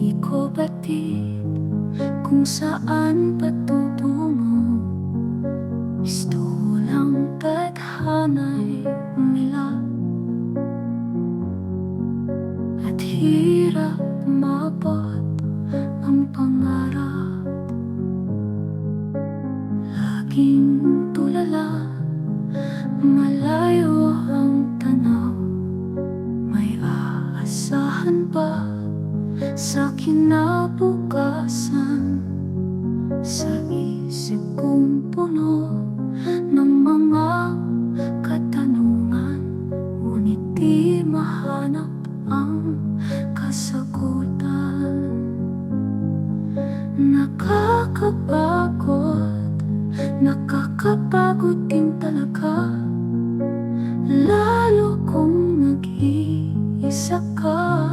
Di ko batid kung saan patutungo. Gusto lang tadhana'y umila at hirap maabot ang pangarap. Laging tulala, malayo ang tanaw. May aasahan ba sa kinabukasan? Sa isip kong puno ng mga katanungan, ngunit di mahanap ang kasagutan. Nakakapagod din talaga, lalo kung nag-iisa ka.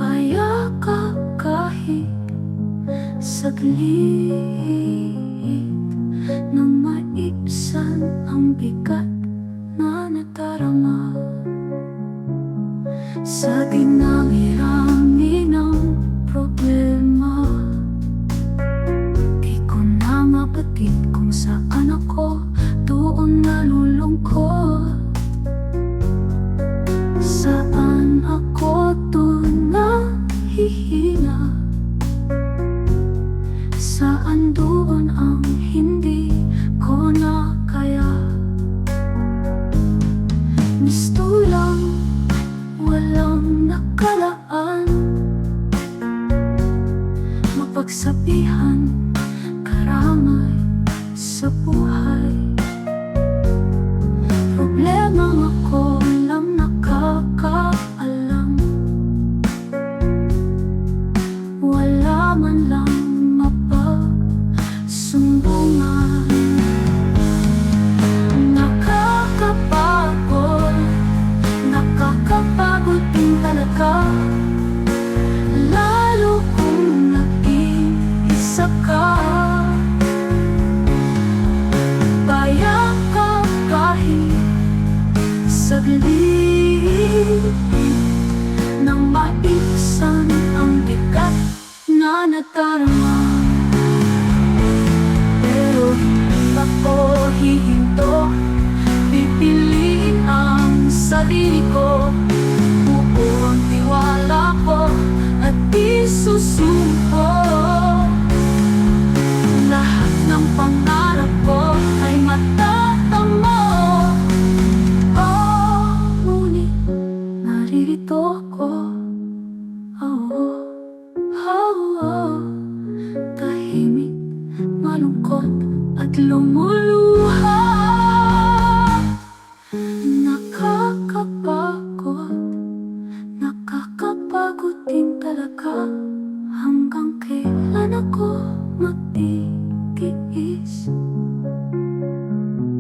Payakap kahit saglit nang maibsan ang bigat na nadarama. Sa dinami-rami ng problema, di ko na mabatid kung saan ako doon nalulungkot. Saan ako doon nahihina? Saan doon ang hindi ko na kaya? Gusto lang walang nakalaan, mapagsabihan, karamay sa buhay. Problema ako lang nakakaalam, wala man lang mapagsumbungan. Nakakapagod din talaga, lalo kung nag-iisa ka. Payakap kahit saglit nang maibsan ang bigat na nadarama. Pero hindi ako hihinto, pipiliin ang sarili ko. Buo ang tiwala ko at isusuko. Lahat ng pangarap ko ay matatamo. Oh, ngunit naririto ako. Tahimik, malungkot at lumuluha. Nakakapagod din talaga, hanggang kailan ako magtitiis?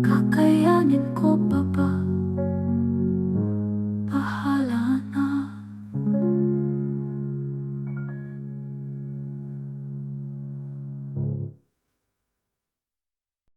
Kakayanin ko ba